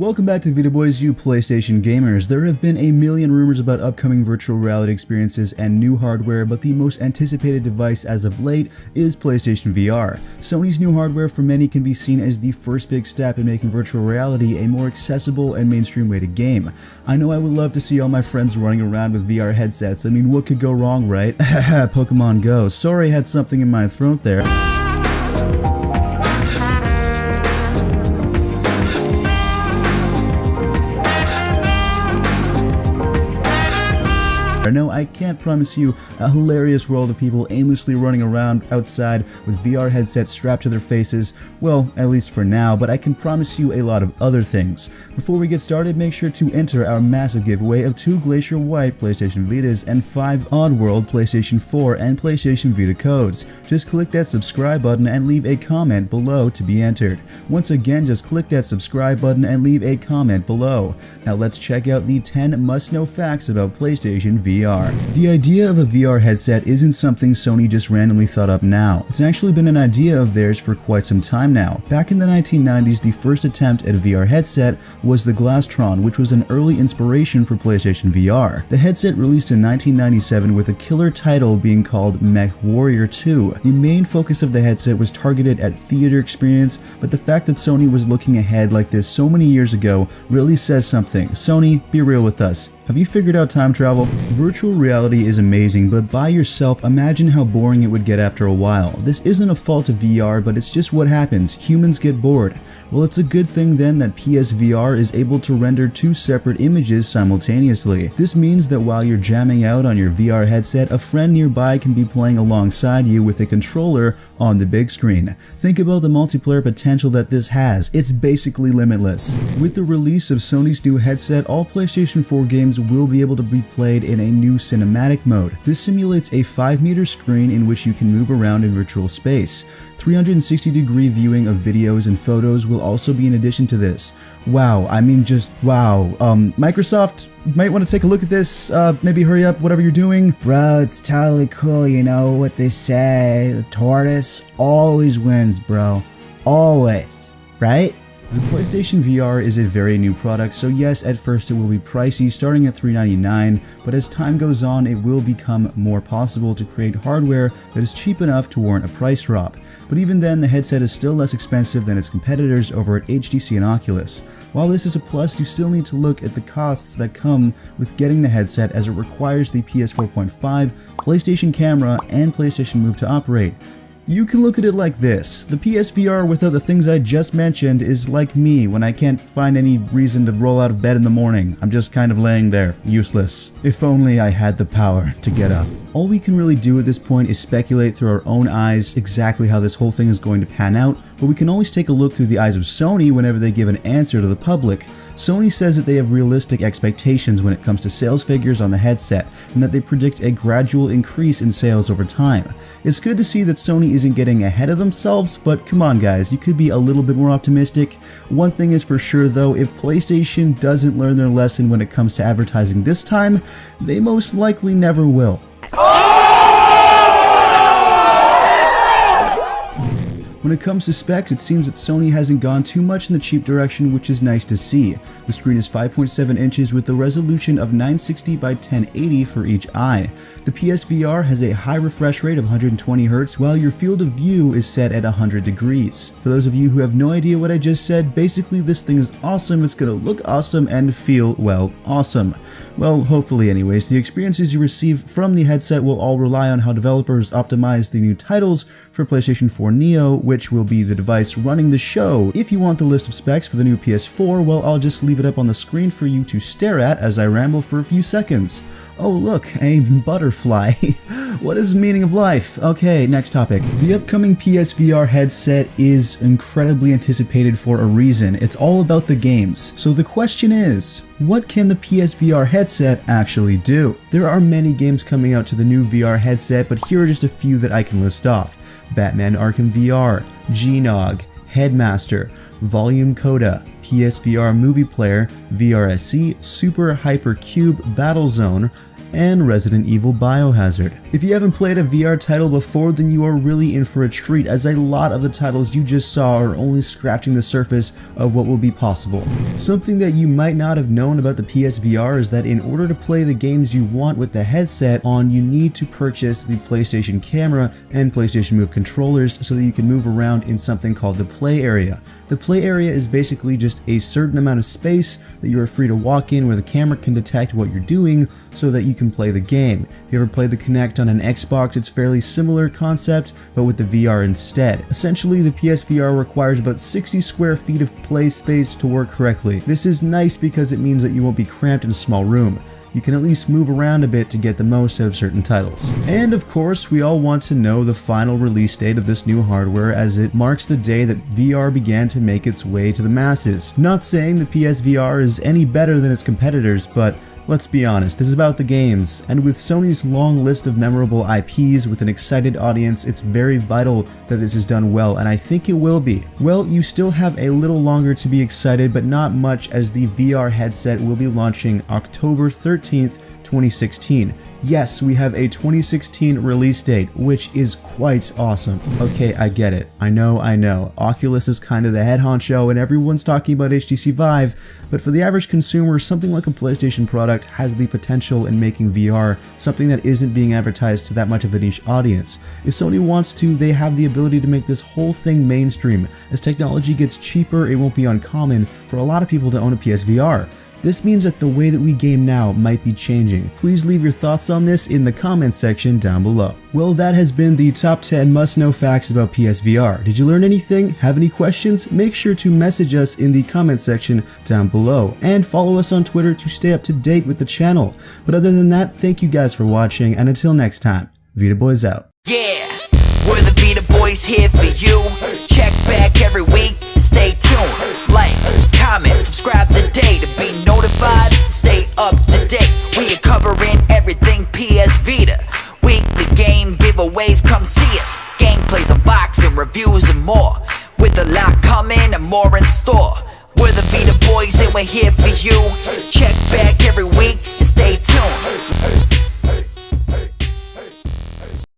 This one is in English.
Welcome back to Video Boys, you PlayStation gamers. There have been a million rumors about upcoming virtual reality experiences and new hardware, but the most anticipated device as of late is PlayStation VR. Sony's new hardware for many can be seen as the first big step in making virtual reality a more accessible and mainstream way to game. I know I would love to see all my friends running around with VR headsets. I mean, what could go wrong, right? Pokemon Go. Sorry I had something in my throat there. No, I can't promise you a hilarious world of people aimlessly running around outside with VR headsets strapped to their faces, well, at least for now, but I can promise you a lot of other things. Before we get started, make sure to enter our massive giveaway of 2 Glacier White PlayStation Vitas and 5 Oddworld PlayStation 4 and PlayStation Vita codes. Just click that subscribe button and leave a comment below to be entered. Once again, just click that subscribe button and leave a comment below. Now let's check out the 10 must-know facts about PlayStation VR. The idea of a VR headset isn't something Sony just randomly thought up now. It's actually been an idea of theirs for quite some time now. Back in the 1990s, the first attempt at a VR headset was the Glastron, which was an early inspiration for PlayStation VR. The headset released in 1997 with a killer title being called Mech Warrior 2. The main focus of the headset was targeted at theater experience, but the fact that Sony was looking ahead like this so many years ago really says something. Sony, be real with us. Have you figured out time travel? Virtual reality is amazing, but by yourself, imagine how boring it would get after a while. This isn't a fault of VR, but it's just what happens. Humans get bored. Well, it's a good thing then that PSVR is able to render 2 separate images simultaneously. This means that while you're jamming out on your VR headset, a friend nearby can be playing alongside you with a controller on the big screen. Think about the multiplayer potential that this has. It's basically limitless. With the release of Sony's new headset, all PlayStation 4 games will be able to be played in a new cinematic mode. This simulates a 5-meter screen in which you can move around in virtual space. 360-degree viewing of videos and photos will also be in addition to this. Wow, I mean just wow. Microsoft might want to take a look at this, maybe hurry up whatever you're doing. Bro, it's totally cool, you know what they say, the tortoise always wins, bro. Always, right? The PlayStation VR is a very new product, so yes, at first it will be pricey, starting at $399, but as time goes on, it will become more possible to create hardware that is cheap enough to warrant a price drop. But even then, the headset is still less expensive than its competitors over at HTC and Oculus. While this is a plus, you still need to look at the costs that come with getting the headset, as it requires the PS4.5, PlayStation Camera, and PlayStation Move to operate. You can look at it like this. The PSVR without the things I just mentioned is like me when I can't find any reason to roll out of bed in the morning. I'm just kind of laying there, useless. If only I had the power to get up. All we can really do at this point is speculate through our own eyes exactly how this whole thing is going to pan out, but we can always take a look through the eyes of Sony whenever they give an answer to the public. Sony says that they have realistic expectations when it comes to sales figures on the headset, and that they predict a gradual increase in sales over time. It's good to see that Sony isn't getting ahead of themselves, but come on guys, you could be a little bit more optimistic. One thing is for sure though, if PlayStation doesn't learn their lesson when it comes to advertising this time, they most likely never will. When it comes to specs, it seems that Sony hasn't gone too much in the cheap direction, which is nice to see. The screen is 5.7 inches with a resolution of 960 by 1080 for each eye. The PSVR has a high refresh rate of 120 Hz, while your field of view is set at 100 degrees. For those of you who have no idea what I just said, basically this thing is awesome. It's gonna look awesome and feel, well, awesome. Well, hopefully anyways. The experiences you receive from the headset will all rely on how developers optimize the new titles for PlayStation 4 Neo, which will be the device running the show. If you want the list of specs for the new PS4, well, I'll just leave it up on the screen for you to stare at as I ramble for a few seconds. Oh look, a butterfly. What is the meaning of life? Okay, next topic. The upcoming PSVR headset is incredibly anticipated for a reason. It's all about the games. So the question is, what can the PSVR headset actually do? There are many games coming out to the new VR headset, but here are just a few that I can list off. Batman Arkham VR, G-Nog, Headmaster, Volume Coda, PSVR Movie Player, VRSC, Super Hypercube Battlezone, and Resident Evil Biohazard. If you haven't played a VR title before, then you are really in for a treat, as a lot of the titles you just saw are only scratching the surface of what will be possible. Something that you might not have known about the PSVR is that in order to play the games you want with the headset on, you need to purchase the PlayStation camera and PlayStation Move controllers so that you can move around in something called the play area. The play area is basically just a certain amount of space that you are free to walk in where the camera can detect what you're doing so that you can play the game. If you ever played the Kinect on an Xbox, it's fairly similar concept, but with the VR instead. Essentially, the PSVR requires about 60 square feet of play space to work correctly. This is nice because it means that you won't be cramped in a small room. You can at least move around a bit to get the most out of certain titles. And of course, we all want to know the final release date of this new hardware, as it marks the day that VR began to make its way to the masses. Not saying the PSVR is any better than its competitors, but let's be honest, this is about the games, and with Sony's long list of memorable IPs with an excited audience, it's very vital that this is done well, and I think it will be. Well, you still have a little longer to be excited, but not much, as the VR headset will be launching October 13th, 2016. Yes, we have a 2016 release date, which is quite awesome. Okay, I get it. I know. Oculus is kind of the head honcho and everyone's talking about HTC Vive, but for the average consumer, something like a PlayStation product has the potential in making VR something that isn't being advertised to that much of a niche audience. If Sony wants to, they have the ability to make this whole thing mainstream. As technology gets cheaper, it won't be uncommon for a lot of people to own a PSVR. This means that the way that we game now might be changing. Please leave your thoughts on this in the comments section down below. Well, that has been the top 10 must-know facts about PSVR. Did you learn anything? Have any questions? Make sure to message us in the comments section down below, and follow us on Twitter to stay up to date with the channel. But other than that, thank you guys for watching, and until next time, Vita Boys out. Yeah, we're the Vita Boys here for you. Check back every week and stay tuned. Like, comment, subscribe today to be notified. Stay up to date. We are covering everything PS Vita. Weekly game giveaways, come see us. Gameplays, unboxing, reviews, and more. With a lot coming and more in store. We're the Vita Boys and we're here for you.